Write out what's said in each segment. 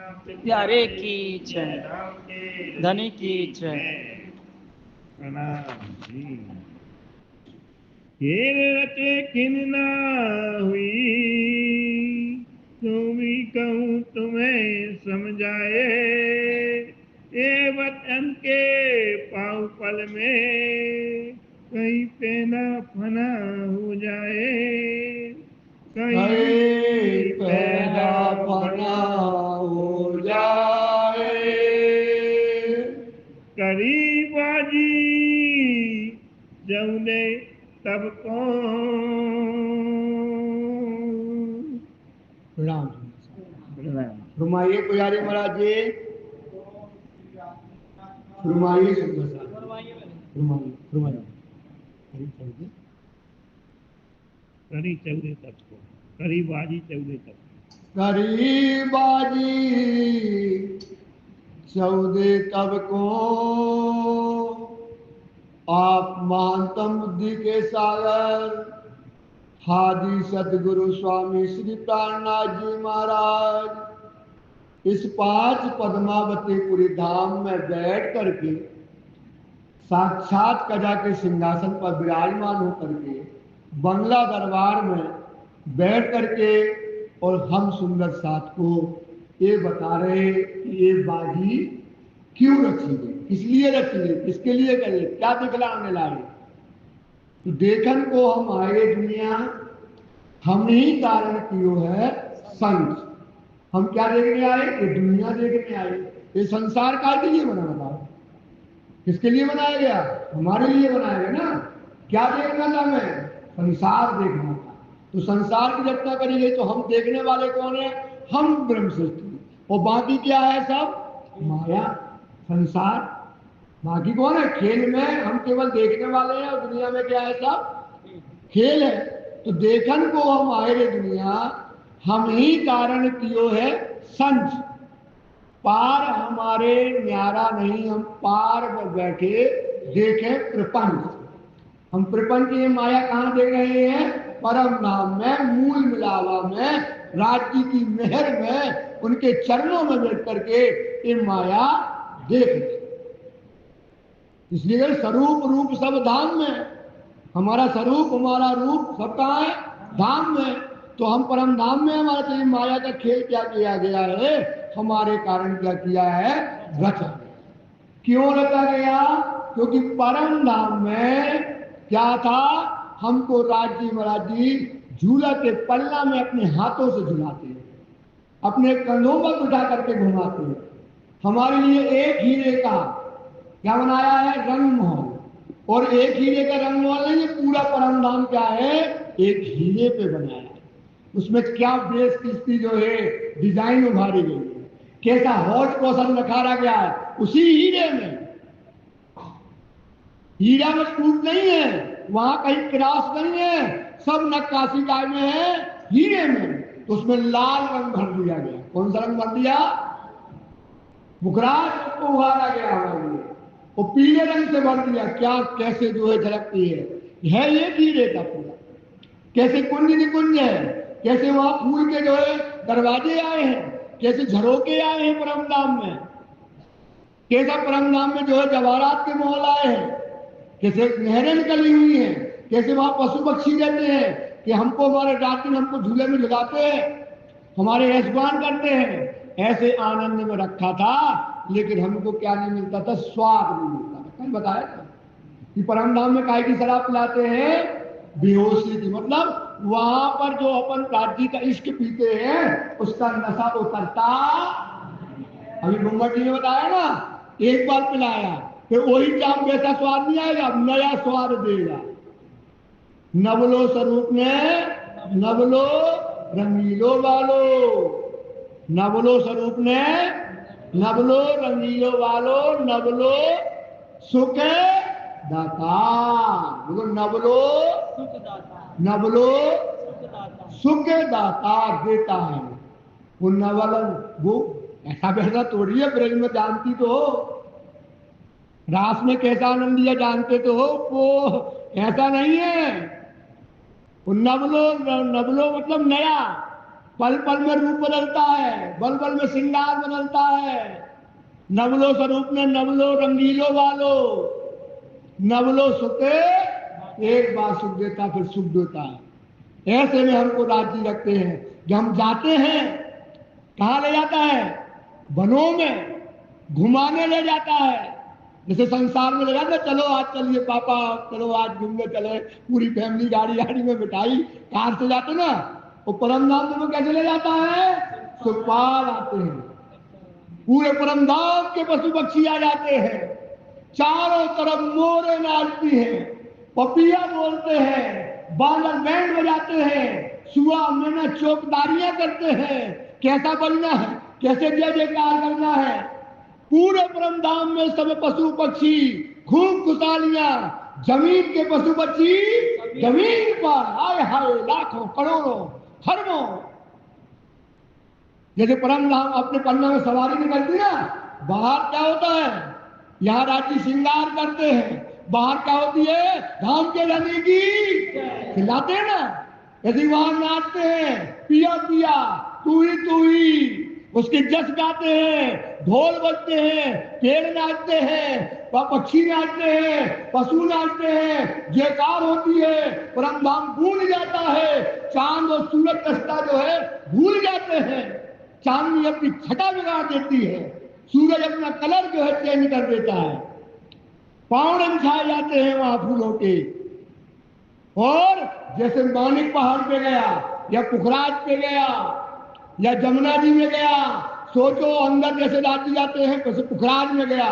प्यारे की जय, धनी की जय। प्रणाम जी। खेल रचे किन ना हुई, तो भी कहूँ तुम्हें समझाए। ये वतन के पाँव पल में कहीं पे ना फना हो जाए, कहीं पैदा फना हो जाए। करीबाजी जौने तब कौन। प्रणाम फरमाइए पुजारी महाराज जी, फरमाइए सुंदर साहब, फरमाइए फरमाइए। करी चौदह तक को, करीबाजी चौदह तक। करीबाजी चौदह तब को, आप महानतम बुद्धि के सागर हादी सदगुरु स्वामी श्री प्राणनाथ जी महाराज इस 5 पद्मावतीपुरी धाम में बैठ करके साक्षात कजा के सिंहासन पर विराजमान होकर के बंगला दरबार में बैठ करके और हम सुंदर साथ को ये बता रहे कि ये बाजी क्यों रखी गई, इसलिए रखी गई, किसके लिए करिए, क्या दिखलाने लाए। तो देखन को हम आए दुनिया, हम ही कारण कियो है संत। हम क्या देखने आए, ये दुनिया देखने आए। ये संसार के लिए बना, बताओ किसके लिए बनाया गया, हमारे लिए बनाया गया ना। क्या देखना था हमें, संसार देखना था। तो संसार की रचना करी गई, तो हम देखने वाले कौन है, हम ब्रह्म सृष्टि, और बाकी क्या है सब माया संसार। बाकी कौन है, खेल में हम केवल देखने वाले हैं, और दुनिया में क्या है सब खेल है। तो देखन को हम आए रे दुनिया, हम ही कारण कियो है संत। पार हमारे न्यारा नहीं, हम पार में बैठे देखें प्रपंच। हम प्रपंच ये माया कहाँ देख रहे हैं, परम नाम में, मूल मिलावा में, राज्य की मेहर में, उनके चरणों में बैठ करके ये माया देख रहे। इसलिए स्वरूप रूप सब धाम में, हमारा स्वरूप हमारा रूप सब कहाँ है, धाम में। तो हम परम धाम में, हमारा तो माया का खेल क्या किया गया है, हमारे कारण क्या किया है, रचा। क्यों रचा गया, क्योंकि परम धाम में क्या था, हमको राज्य महाराज जी झूला के पल्ला में अपने हाथों से झुलाते हैं, अपने कंधों पर उठा करके घुमाते हैं। हमारे लिए एक हीरे का क्या बनाया है, रंग महल। और एक हीरे का रंग महल नहीं, पूरा परम धाम क्या है, एक हीरे पे बनाया है। उसमें क्या बेस किस्ती जो है डिजाइन उभारी गई है, कैसा हौज कौशल नखारा गया है उसी हीरे में। हीरा में टूट नहीं है, वहां कहीं क्रॉस नहीं है, सब नक्काशी काय में है, हीरे में। तो उसमें लाल रंग भर दिया गया। कौन सा रंग भर दिया, मुखराज को उभारा गया हमारे लिए, वो पीले रंग से भर दिया। क्या कैसे जो है झलकती है ये हीरे का पूरा। कैसे कुंज निकुंज है, कैसे वहां फूल के जो है दरवाजे आए हैं, कैसे झरोके आए हैं परम धाम में, कैसा परम धाम में जो है जवाहरात के महल आए हैं, कैसे नहरें निकली हुई हैं, कैसे वहां पशु पक्षी रहते हैं कि हमको हमारे रात्रि हमको झूले में लगाते हैं, हमारे ऐशबान करते हैं। ऐसे आनंद में रखा था, लेकिन हमको क्या नहीं मिलता था, स्वाद नहीं मिलता था। कल बताया था कि परम धाम में काय की शराब पिलाते हैं, बेहोशी की। मतलब वहां पर जो अपन राज्य का इश्क पीते हैं उसका नशा उतरता। अभी गुम्बट जी ने बताया ना, एक बार पिलाया फिर वही जाम वैसा स्वाद नहीं आएगा, नया स्वाद देगा। नवलो स्वरूप ने नवलो रंगीलो वालो, नवलो स्वरूप ने नवलो रंगीलो वालो, नवलो सुख दाता। बोलो नवलो नवलो सुख दाता देता है। वो नवल वो ऐसा वैसा तोड़ी है, ब्रज में जानती तो हो, रास में कैसा आनंद दिया जानते तो हो, वो ऐसा नहीं है। वो नवलो नवलो मतलब नया, पल पल में रूप बदलता है, बल बल में श्रृंगार बदलता है। नवलो स्वरूप ने नवलो रंगीलो वालो, नवलो सुखे एक बार सुख देता फिर सुख देता है। ऐसे में हमको राजी रखते हैं। जब हम जाते हैं कहाँ ले जाता है? वनों में घुमाने ले जाता है। जैसे संसार में ले जाता है, चलो आज चलिए पापा, चलो आज घूमने चले, पूरी फैमिली गाड़ी में बिठाई, कार से जाते ना। वो परम धाम में कैसे ले जाता है? सुखपाल आते हैं, पूरे परम धाम के पशु पक्षी आ जाते हैं, चारों तरफ मोरे नाचती हैं, पपिया बोलते हैं, बादल बैंड बजाते हैं, सुआ मैना चौकदारियां करते हैं। कैसा बनना है, कैसे जय जयकार करना है। पूरे परम धाम में सब पशु पक्षी खूब खुशहालियां, जमीन के पशु पक्षी जमीन पर आए हाय लाखों करोड़ों खरबों। जैसे परम धाम अपने पन्ना में सवारी निकलती ना, बाहर क्या होता है? यहाँ राज्य श्रृंगार करते हैं, बाहर क्या होती है? धाम के रहने की खिलाते हैं ना। यदि वहां नाचते हैं, पिया पिया तू ही, उसकी जस गाते हैं, ढोल बजते हैं, पेड़ नाचते हैं, पक्षी नाचते हैं, पशु नाचते हैं, जयकार होती है, परम धाम भूल जाता है। चांद और सूरज दस्ता जो है भूल जाते हैं। चांदनी अपनी छटा बिगाड़ देती है, सूरज अपना कलर जो है चेंज कर देता है। पावड़े बिछाए जाते हैं वहां फूलों के। और जैसे मानिक पहाड़ पे गया या पुखराज पे गया या जमुना जी में गया, सोचो अंदर जैसे राज्य जाते हैं वैसे पुखराज में गया,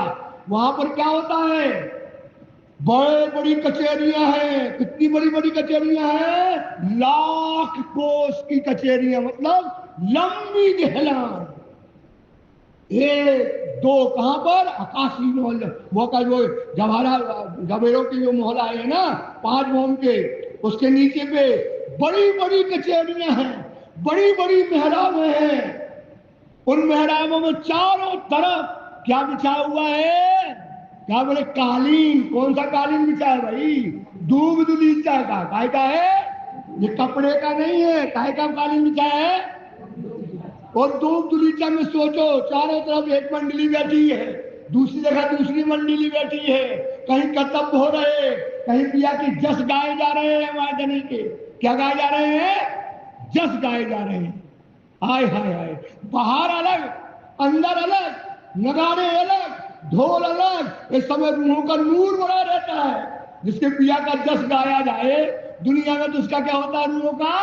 वहां पर क्या होता है? बड़े बड़ी कचेरियां हैं। कितनी बड़ी बड़ी कचेरियां हैं? लाख कोस की कचेरियां, मतलब लंबी गहराई। एक दो कहां पर? आकाशी महल, वो का जो जवेरों की जो महल आए हैं ना 5 मोम के, उसके नीचे पे बड़ी बड़ी कचेरियां हैं, बड़ी बड़ी मेहराबें हैं। उन मेहराबों में चारों तरफ क्या बिछा हुआ है? क्या बोले? कालीन। कौन सा कालीन बिछा है भाई? दूब दुलीचा का। काय का है? ये कपड़े का नहीं है। काय का कालीन बिछा है? और दूब दुलीचा में सोचो चारों तरफ एक मंडली बैठी है, दूसरी जगह दूसरी मंडली बैठी है, कहीं कर्तव्य हो रहे, कहीं पिया की जस गाए जा रहे हैं। वहां जनी के क्या गाए जा रहे हैं? जस गाए जा रहे हैं। हाय हाय हाय, बाहर अलग, अंदर अलग, नगाड़े अलग, ढोल अलग। इस समय रूहों का नूर बड़ा रहता है। जिसके पिया का जस गाया जाए दुनिया में तो उसका क्या होता है? रूहों का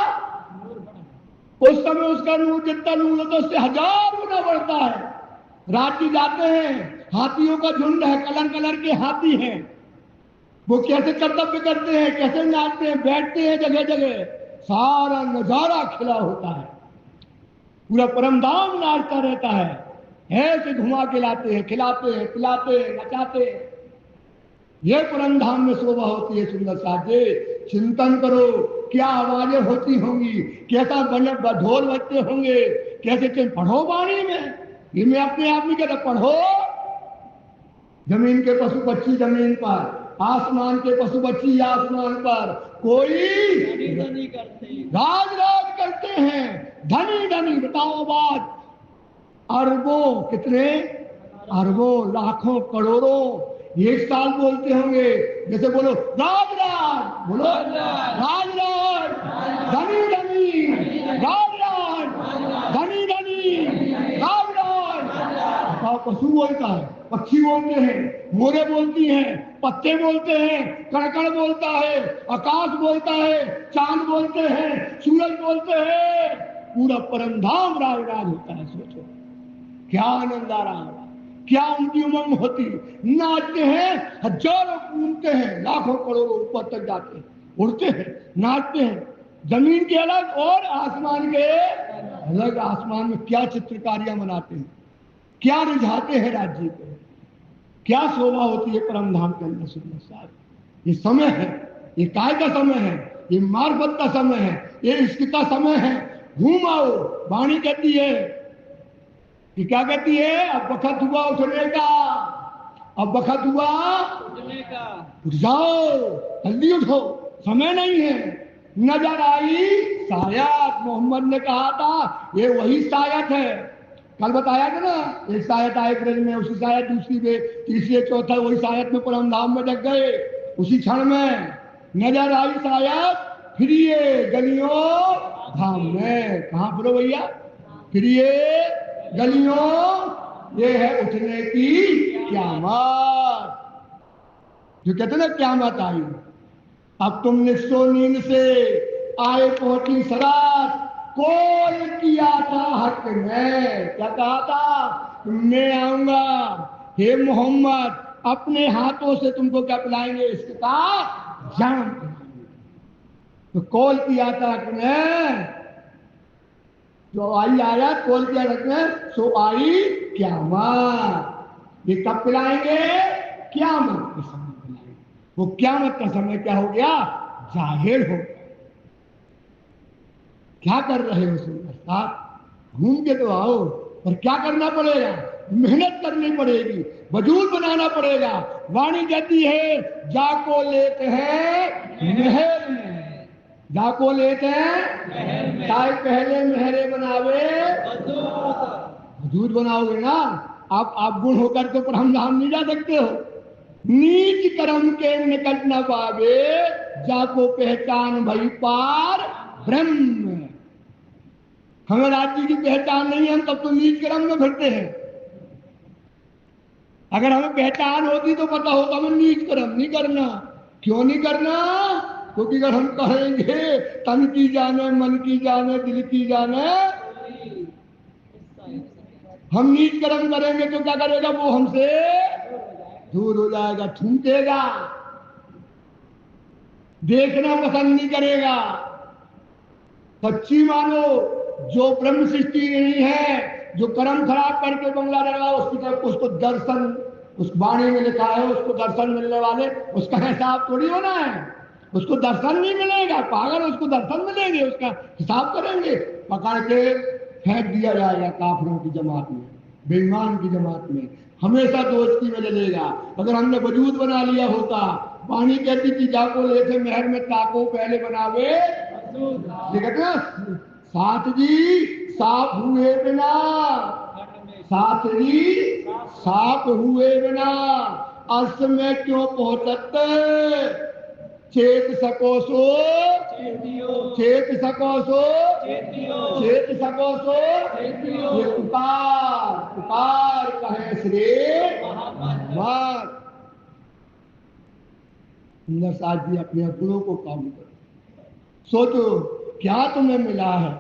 उस समय उसका नूर जितना नूर होता है उससे 1000 गुना बढ़ता है। रात जाते हैं, हाथियों का झुंड है, कलर कलर के हाथी हैं। वो कैसे कर्तव्य करते हैं, कैसे नाचते हैं, बैठते हैं जगह जगह, सारा नजारा खिला होता है। पूरा परमधाम नाचता रहता है। ऐसे घुमा के लाते हैं, खिलाते हैं, पिलाते हैं, नचाते हैं। ये परमधाम में शोभा होती है। सुंदर साथ चिंतन करो, क्या आवाजें होती होंगी, कैसा ढोल बजते होंगे, कैसे पढ़ो वाणी में। ये मैं अपने आप नहीं कहता, पढ़ो। जमीन के पशु पक्षी जमीन पर, आसमान के पशु पक्षी आसमान पर, कोई राज राज करते हैं, धनी धनी। बताओ बात, अरबों, कितने अरबों, लाखों, करोड़ों एक साल बोलते होंगे। जैसे बोलो राज राज, बोलो राज राज, धनी धनी, राज राज, धनी धनी, राज राज। पशु बोलता है, पक्षी बोलते हैं, मोरे बोलती हैं, पत्ते बोलते हैं, कड़कड़ बोलता है, आकाश बोलता है, चांद बोलते हैं, सूरज बोलते हैं। पूरा परमधाम राज राज होता है। सोचो क्या आनंद आ रहा है, क्या उनकी उमंग होती। नाचते हैं, हजारों कूदते हैं, लाखों करोड़ों ऊपर तक जाते हैं, उड़ते हैं, नाचते हैं। जमीन के अलग और आसमान के अलग। आसमान में क्या चित्रकारियां बनाते हैं, क्या रिझाते हैं राज्य को, क्या शोभा होती है परमधाम के अंदर। सुंदर साहब, ये समय है, ये काय का समय है, ये मार्फत का समय है, ये इश्क का समय है। घूम आओ। वाणी कहती है कि क्या कहती है? अब वक्त हुआ उठने का, अब वक्त हुआ उठने का, उठ जाओ, जल्दी उठो, समय नहीं है। नजर आई सायत, मोहम्मद ने कहा था ये वही सायत है। कल बताया था ना, एक सायत आए ब्रज में, उसी सायत दूसरी में, तीसरी चौथा वही सायत में परम धाम में लग गए। उसी क्षण में नजर आई सायत, फिर ये गलियों धाम में। कहाँ फिरो भैया? फिर ये गलियों, ये है उठने की क़यामत। जो कहते ना क़यामत आई, अब तुम निस्सो नींद से आए पहुंची सरात, कॉल किया था हक ने। क्या कहा था? मैं आऊंगा हे मोहम्मद, अपने हाथों से तुमको क्या पिलाएंगे? इसका जाम। तो कॉल किया था हक ने, जो आई आयत कॉल किया हक ने, सो आई क़यामत। ये कब पिलाएंगे? क़यामत के समय पिलाएंगे। वो क़यामत का समय क्या हो गया? जाहिर हो। क्या कर रहे हो साथ? घूम के तो आओ, पर क्या करना पड़ेगा? मेहनत करनी पड़ेगी, वजूद बनाना पड़ेगा। वाणी कहती है जाको लेते हैं महल में, जाको लेते हैं ताई पहले महरे बनावे, वजूद बनाओगे ना। आप गुण होकर तो परम धाम नहीं जा सकते हो। नीच कर्म के निकट न पावे, जाको पहचान भई पार ब्रह्म। हमें राज्य की पहचान नहीं है, हम तब तो नीच कर्म में फिरते हैं। अगर हमें पहचान होती तो पता होता हमें नीच कर्म नहीं करना। क्यों नहीं करना? क्योंकि अगर हम कहेंगे तन की जाने, मन की जाने, दिल की जाने, हम नीच कर्म करेंगे तो क्या करेगा? वो हमसे दूर हो जाएगा, थूकेगा, देखना पसंद नहीं करेगा। सच्ची मानो, जो ब्रह्म सृष्टि नहीं है, जो कर्म खराब करके बंगला लगा, उसकी तरफ उसको दर्शन, उस वाणी में लिखा है उसको दर्शन मिलने वाले, उसका हिसाब थोड़ी होना है। उसको दर्शन नहीं मिलेगा, पागल, उसको दर्शन मिलेंगे, उसका हिसाब करेंगे, पकड़ के फेंक दिया जाएगा काफिरों की जमात में, बेईमान की जमात में, हमेशा दोस्ती में लगेगा। अगर हमने वजूद बना लिया होता, वाणी कहती थी जाको लेते महल में ताको पहले बनावे, कहते साथ जी साफ हुए बिना, साथ जी साफ हुए बिना अर्श में क्यों पहुंचते, चेत सको सो, चेत सको सो, चेत सको सो, ये पुकार पुकार कहे श्री भगवान। सुंदर साथ जी अपने गुणों को काम करो, सोचो क्या तुम्हें मिला है,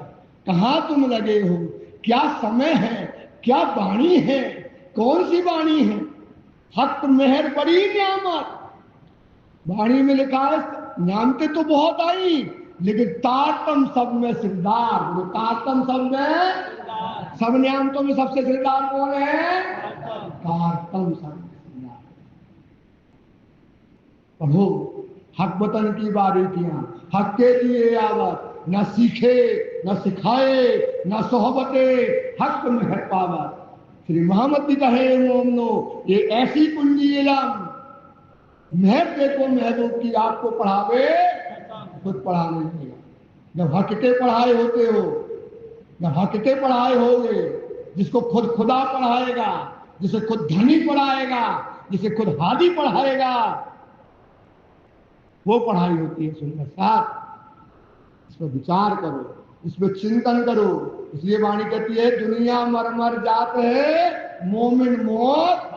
कहाँ तुम लगे हो, क्या समय है, क्या वाणी है, कौन सी वाणी है? हक मेहर बड़ी न्यामत। वाणी में लिखा है न्यामतें तो बहुत आई, लेकिन तारतम सब में सिरदार। वो तारतम सब में, सब न्यामतों में सबसे सिरदार कौन है? तारतम सब में सिरदार। पढ़ो हक वतन की बारीकियां, हक के लिए आवत, न सीखे न सिखाए न सोहबते, हक में है पावत। श्री मोहम्मद जी कहे मोमनो, ये ऐसी कुंजी इलम, महब देखो महबूब की आपको पढ़ावे, खुद पढ़ाने लगेगा। जब हक के पढ़ाए होते हो, जब हक के पढ़ाए होगे, जिसको खुद खुदा पढ़ाएगा, जिसे खुद धनी पढ़ाएगा, जिसे खुद हादी पढ़ाएगा, वो पढ़ाई होती है। सुंदर साथ इस पर विचार करो, इस पर चिंतन करो। इसलिए वाणी कहती है दुनिया मर मर जात है, मोमिन मौत।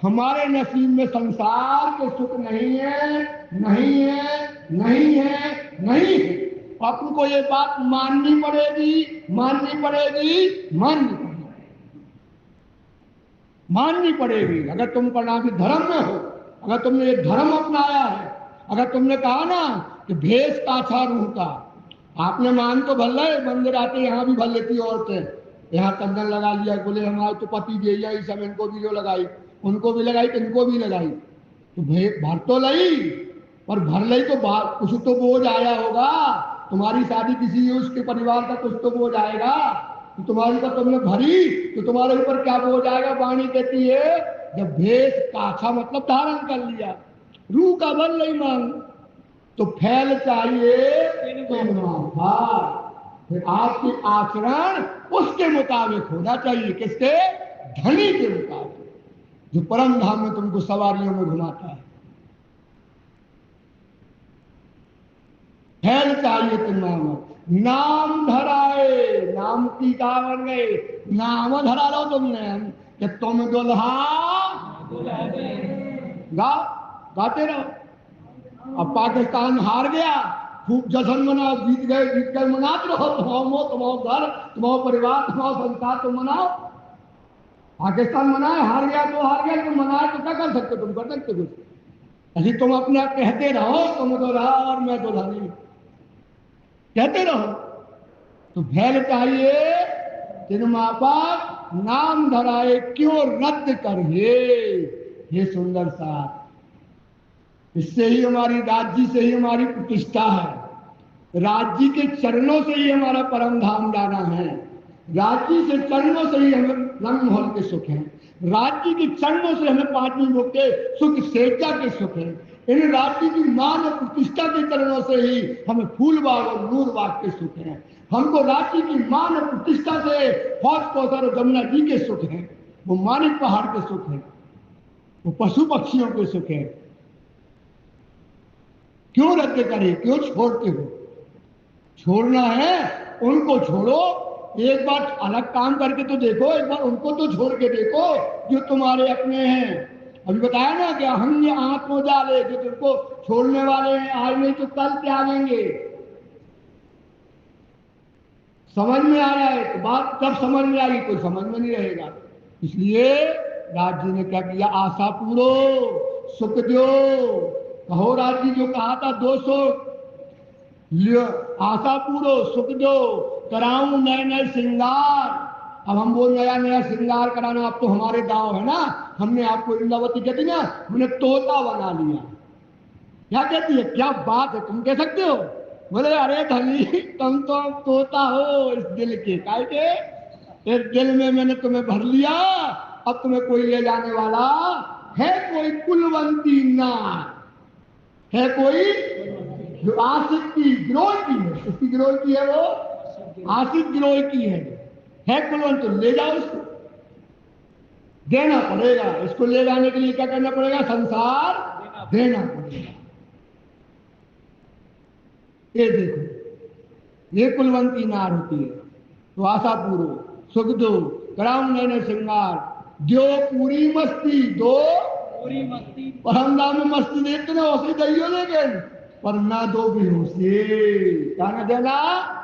हमारे नसीब में संसार के सुख नहीं है, नहीं है, नहीं है, नहीं है। अपन को ये बात माननी पड़ेगी, माननी पड़ेगी, माननी पड़ेगी। अगर तुम प्रणामी धर्म में हो, अगर तुमने ये धर्म अपनाया है, अगर तुमने कहा ना कि भेष काछा रूह का, आपने मान तो भर रहे, मंदिर आते यहाँ भी भर लेती औरतें, यहाँ चंदन लगा लिया, बोले हमारे तो पति दिया, इस समय इनको भी जो लगाई, उनको भी लगाई, इनको भी लगाई, तो भर तो लई, पर भर लई तो कुछ तो बोझ आया होगा। तुम्हारी शादी किसी उसके परिवार का कुछ तो बोझ आएगा, तो तुम्हारी का तुमने भरी, तो तुम्हारे ऊपर क्या बोझ आएगा? वाणी कहती है जब भेष काछा मतलब धारण कर लिया, रूह का भर लई मांग, तो फैल चाहिए तिन माफाक। फिर आपकी आचरण उसके मुताबिक होना चाहिए। किसके? धनी के मुताबिक, जो परम धाम में तुमको सवारियों में घुमाता है। फैल चाहिए तिन माफाक। नाम धराए, नाम की कहा बन गए, नाम धरा लो तुमने कि तुम दुल्हा गाते रहो। अब पाकिस्तान हार गया, खूब जश्न मनाओ, जीत गए मनाते रहो। तुम्हारा घर, तुम्हारा परिवार, तुम्हारा संसार तुम मनाओ। पाकिस्तान मनाए, हार गया तो हार गया, तुम मनाए तो क्या कर सकते? तुम कर सकते कुछ? अभी तुम अपने आप कहते रहो तुम दुल्हा और मैं दुल्हनी, कहते रहो। तो फैल चाहिए तिन मापाक, नाम धराए क्यों रद्द करिए। ये सुंदर सा, इससे ही हमारी राज्य से ही हमारी प्रतिष्ठा है। राज्य के चरणों से ही हमारा परम धाम जाना है। राज्य से चरणों से ही हमें रंग महल के सुख हैं। राज्य के चरणों से हमें पांचवी मुख के सुख, सेजा के सुख हैं। इन राज्य की मान और प्रतिष्ठा के चरणों से ही हमें फूल बाग और नूर बाग के सुख हैं। हमको राज्य की मान और प्रतिष्ठा से हौज कौशल और जमुना जी के सुख हैं, वो मानिक पहाड़ के सुख हैं, वो पशु पक्षियों के सुख हैं। क्यों रद्द करे, क्यों छोड़ते हो? छोड़ना है उनको छोड़ो। एक बार अलग काम करके तो देखो, एक बार उनको तो छोड़ के देखो जो तुम्हारे अपने हैं। अभी बताया ना कि हम ये आत्म जाले, जो तुमको छोड़ने वाले हैं, आज नहीं तो कल त्यागेंगे। समझ में आ रहा है तो बात जब समझ में आएगी, कोई समझ में नहीं रहेगा। इसलिए राज जी ने क्या किया? आशा पूरो, सुख दो। कहो राज जी जो कहा था 200 आशा पूरो, सुख दो, कराऊं नए नए श्रृंगार। अब हम वो नया नया श्रृंगार कराना, अब तो हमारे गांव है ना, हमने आपको इंद्रावती कहती ना, हमने तोता बना लिया। क्या कहती है? क्या बात है, तुम कह सकते हो? बोले अरे धनी, तुम तो तोता हो इस दिल के, काय के इस दिल में मैंने तुम्हें भर लिया। अब तुम्हें कोई ले जाने वाला है? कोई कुलवंती ना है, कोई जो आशिक की गिरोह की है। किसकी गिरोह की है? वो आशिक गिरोह की है कुलवंत। तो ले जाओ इसको, देना पड़ेगा। इसको ले जाने के लिए क्या करना पड़ेगा? संसार देना पड़ेगा। ये देखो, ये कुलवंती नार होती है। तो आशा पूरो, सुख दो, कराऊं नए नए श्रृंगार, दो पूरी मस्ती, दो पूरी मस्ती। परमधाम में मस्ती देखते ना, उसे दैयो लेकिन पर ना दो बेहोशी। क्या ना देना?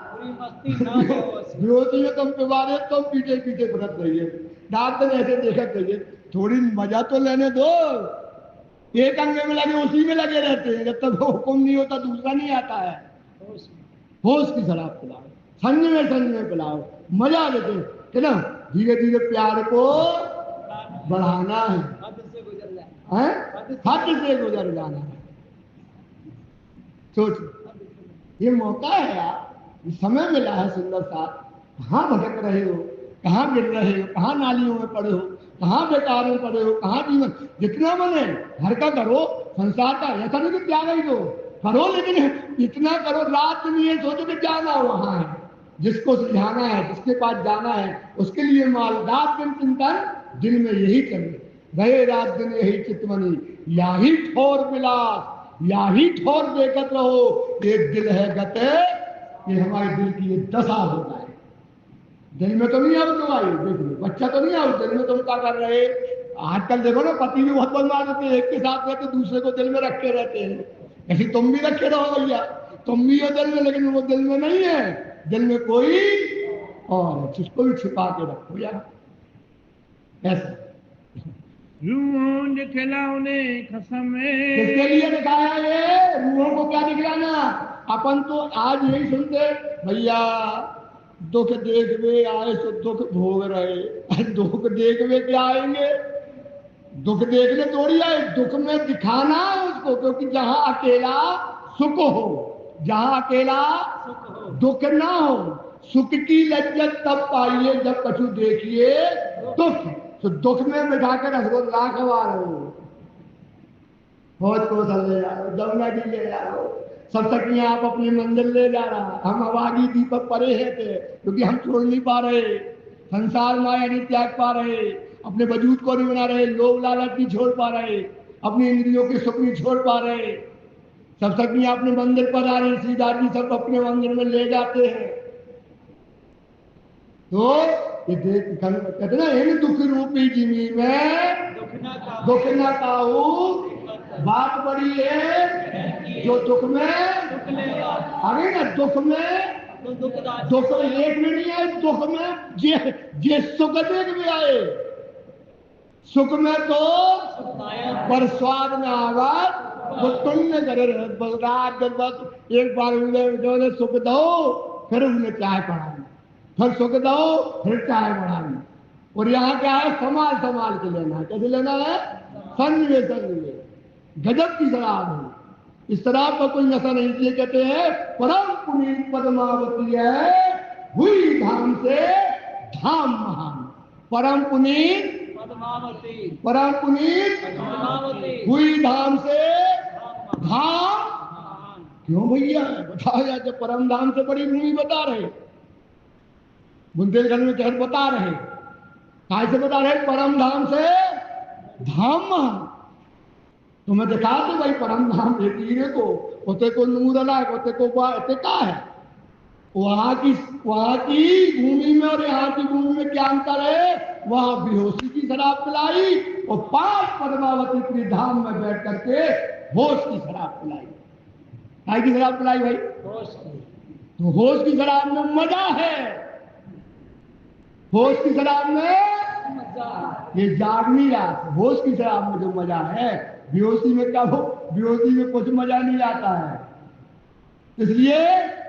पूरी मस्ती ना दो। बेहोशी में तुम पिवारे, तुम पीछे पीछे भटक रही है, डाक्टर ऐसे देखत रहिए, थोड़ी मजा तो लेने दो। एक अंगे में लगे उसी में लगे रहते हैं, जब तक हुक्म नहीं होता दूसरा नहीं आता है। होश की शराब पिलाओ, संज में पिलाओ, मजा लेते कि ना। धीरे धीरे प्यार को बढ़ाना है, हद से गुजर जाना है। सोच, ये मौका है यार, ये समय मिला है सुंदर सा। कहाँ भटक रहे हो, कहाँ गिर रहे हो, कहाँ नालियों में पड़े हो, कहाँ बेकार में पड़े हो, कहाँ जीवन। जितना मन है घर का करो, संसार का। ऐसा नहीं कि त्याग ही दो, करो, लेकिन इतना करो रात नहीं है सोचो कि जाना वहां है, जिसको सुलझाना है, जिसके पास जाना है, उसके लिए माल रात दिन चिंतन, दिन में यही चले गए रात दिन यही चितमनी, याही ठोर विलास, याही ठोर देखत रहो। एक दिल है गते, ये हमारे दिल की ये दशा हो जाए। दिल में तो नहीं आओ तुम, आई देख लो, बच्चा तो नहीं आओ, दिल में तुम क्या कर रहे? आजकल देखो ना, पति भी बहुत बदमाश होते हैं, एक के साथ रहते दूसरे को दिल में रखे रहते हैं। ऐसे तुम भी रखे रहो भैया, तुम भी हो दिल में, लेकिन वो दिल में नहीं है, दिल में कोई और, जिसको भी छिपा के रखो यार। ऐसा रूहों दिखलाने कसम, किसके लिए दिखाया ये? रूहों को क्या दिखलाना? अपन तो आज यही सुनते भैया, दुख देखवे आए तो दुख भोग रहे। दुख देखवे क्या आएंगे? दुख देखने थोड़ी आए, दुख में दिखाना है उसको। क्योंकि जहां अकेला सुख हो, जहां अकेला दुख ना हो। सुख की लज्जत तब पाइए जब कछु देखिए दुख। तो दुख में बिठा कर रसगुल्ला खवा रहे हो, बहुत को ले जा रहे हो, जमुना जी ले जा रहे हो, सब सखियां आप अपने मंदिर ले जा रहा, हम अभागी दीपक परे है थे क्योंकि हम छोड़ नहीं पा रहे, संसार माया नहीं त्याग पा रहे, अपने वजूद को नहीं बना रहे, लोभ लालच नहीं छोड़ पा रहे, अपनी इंद्रियों के सुख नहीं छोड़ पा रहे। सब सखियां अपने मंदिर पर आ रही, श्रीदास जी सब अपने मंदिर में ले जाते हैं। तो ये कहते ना इन दुख रूपी जिमी में दुख न काहू, बात बड़ी है जो दुख में अरे ना दुख में दुख एक में नहीं आए, दुख में जे सुख देख में आए, सुख में तो पर स्वाद में आवाज वो तुमने करे बलराज एक बार उन्हें सुख दो फिर उन्हें चाय पढ़ाई, फिर सुख दो फिर चाय बढ़ाई। और यहाँ क्या है, संभाल संभाल के लेना है। कैसे लेना है? संजय संजय। गजब की शराब है, इस शराब का कोई नशा नहीं किए। कहते हैं परम पुनीत पद्मावती है हुई धाम से धाम महान। परम पुनीत पद्मावती, परम पुनीत पद्मावती हुई धाम से धाम। क्यों भैया बताओ यार, जब परम धाम से बड़ी भूमि बता रहे, बुंदेलखंड में कहर बता रहे, काय से बता रहे? परम धाम से धाम महान। तो मैं दिखा दो भाई परम धाम देखिए को होते को नूर अलग होते को का है, वहां की भूमि में और यहाँ की भूमि में क्या अंतर है? वहां बेहोशी की शराब पिलाई और 5 पद्मावती प्रिय धाम में बैठ करके होश की शराब पिलाई। काय की शराब पिलाई भाई? तो होश की शराब में मजा है, होश की शराब में ये जाग नहीं रहा। होश की शराब में जो मजा है, बेहोशी में क्या हो, बेहोशी में कुछ मजा नहीं आता है। इसलिए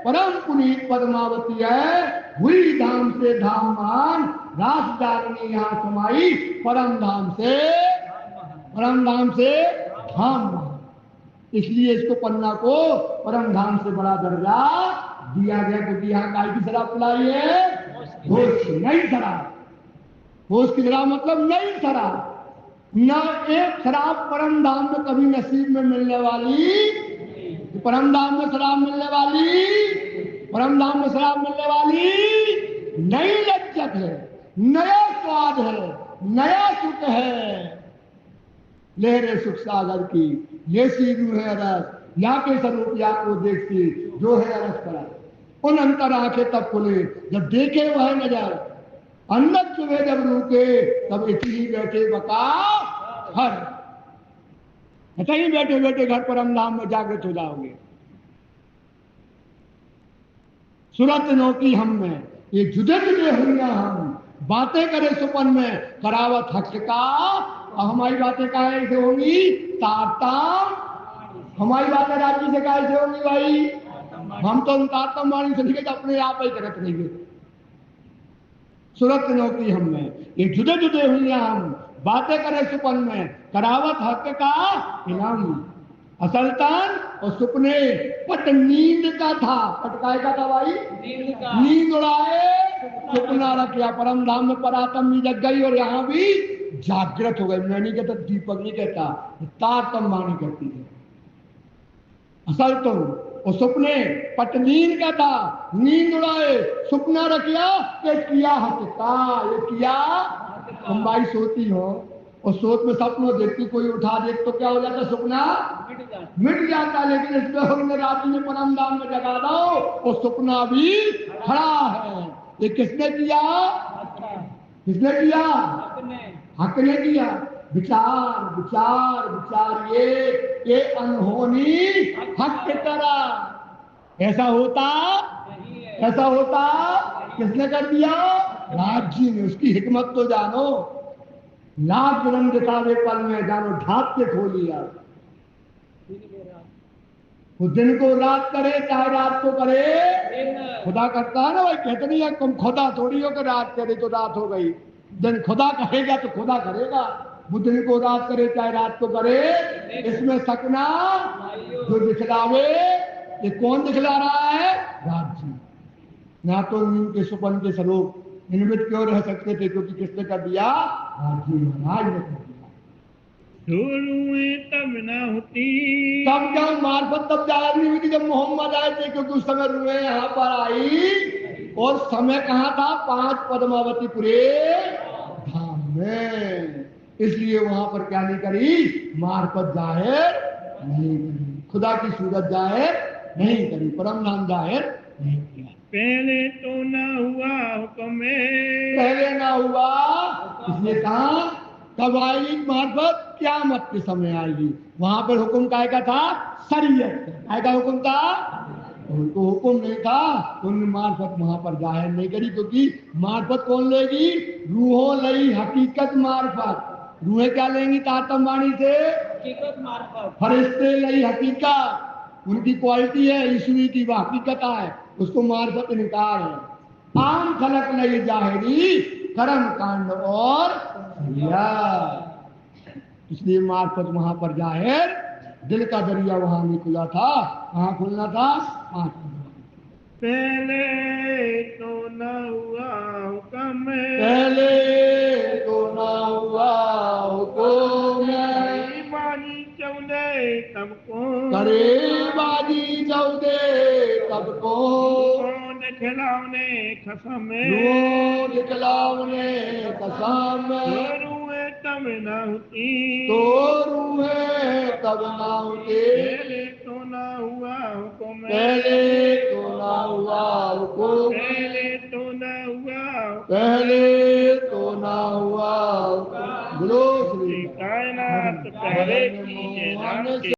परम पुनीत पद्मावती है हुई धाम से धाम मान, रास जागनी यहाँ समाई परम धाम से धाम मान। इसलिए इसको पन्ना को परम धाम से बड़ा दर्जा दिया गया, क्योंकि यहाँ काय की शराब पिलाई है? होश की नई शराब। होश की शराब मतलब नई शराब। न एक शराब परम धाम में कभी नसीब में मिलने वाली, परम धाम में शराब मिलने वाली, परम धाम में शराब मिलने वाली नई लज्जत है, नया स्वाद है, नया सुख है। लहरे सुख सागर की ये सीधु है रस, या के स्वरूप या को देखती जो है रस करा। उन अंतर आंखें तब खुले जब देखे वह नजर, अन्नत चुभे जब रुके तब इतनी बैठे बका हर। ऐसा ही बैठे बैठे घर परम धाम में जागृत हो जाओगे। सुरत नो की हम में ये जुदे जुदे हुई हम, बातें करे सुपन में करावत हक का। हमारी बातें कैसे होंगी? तारतम। हमारी बातें राज्य से कैसे होंगी भाई? हम तो तारतम वाणी से निकल अपने आप ही करत रहेंगे। सुरत नो की हम में ये जुदे जुदे हुई हम, बातें करे सुपन में करावत हक का इनाम। असलतन और सुपने पट नींद का था। पटकाए का था भाई? नींद उड़ाए सुपना रखा। परम धाम में परातम भी जग गई और यहाँ भी जागृत हो गई। मैं नहीं कहता, दीपक नहीं कहता, तारतम वाणी कहती है। असल तुम और सुपने पट नींद का था, नींद उड़ाए सुपना रखिया कि किया हकता। ये किया तुम भाई सोती हो और सोच में सपनों देखती, कोई उठा देख तो क्या हो जाता? सुपना मिट जाता। लेकिन इसमें हमने रात्रि में परम धाम में जगा दो और सुपना भी खड़ा है। ये किसने किया? किसने किया? हक ने किया। विचार विचार विचार ये अनहोनी हक की तरह। ऐसा होता, ऐसा होता किसने कर दिया? राज्य ने। उसकी हिकमत तो जानो। लाख जन्म दिखावे पल में जानो ढाक के खो लिया। वो दिन को रात करे चाहे रात को करे, खुदा करता है ना भाई। कहते नहीं है तुम खुदा थोड़ी हो कि रात करे तो रात हो गई। दिन खुदा कहेगा तो खुदा करेगा। वो दिन को रात करे चाहे रात को करे, इसमें सकना जो दिखलावे। ये कौन दिखला रहा है? राज्य। ना तो नींद के सुपन के स्वरूप निर्मित क्यों रह सकते थे? क्योंकि किसने कर दिया? राज्य महाराज ने कर दिया। हुए तब ना होती। तब क्या मार्फत तब जाहिर नहीं हुई थी जब मोहम्मद आए थे, क्योंकि उस समय रूहें यहाँ पर आई और समय कहाँ था? 5 पद्मावतीपुरे धाम में। इसलिए वहां पर क्या नहीं करी? मार्फत जाहिर नहीं करी, खुदा की सूरत जाहिर नहीं करी, परम नाम जाहिर नहीं किया। पहले तो ना हुआ हुक्म, पहले ना हुआ, इसलिए कहा कब आएगी मार्फत? क़यामत के समय आएगी। वहां पर हुक्म काय का था? शरीयत काय का हुक्म था? उनको हुक्म नहीं था, उन मार्फत वहां पर जाहिर नहीं करी, क्योंकि मार्फत कौन लेगी? रूहों लई हकीकत मार्फत। रूहें क्या लेंगी तातमवाणी से? हकीकत मार्फत। फरिश्ते लई हकीकत, उनकी क्वालिटी है ईश्वरी की, वह हकीकत है, उसको मार्फत इनकार है। आम खलक लई जाहिरी कर्म कांड और शरीयत। इसलिए मार्फत वहां पर जाहिर, दिल का दरिया वहां नहीं खुला था। कहाँ खुलना था? पहले तो ना हुआ हुक्म, पहले तो ना हुआ हुक्म, बाजी चौदे तब को, करे बाजी चौदे तब को, खिलावने खसम, रो दिखलावने कसम, रूए तब ना होती। तो रूहे तब ना होते। पहले तो ना हुआ हुक्म, पहले तो ना हुआ हुक्म, पहले तो ना हुआ, पहले तो ना हुआ हुक्म। बोलो श्री कायनात पहले की ये नाम के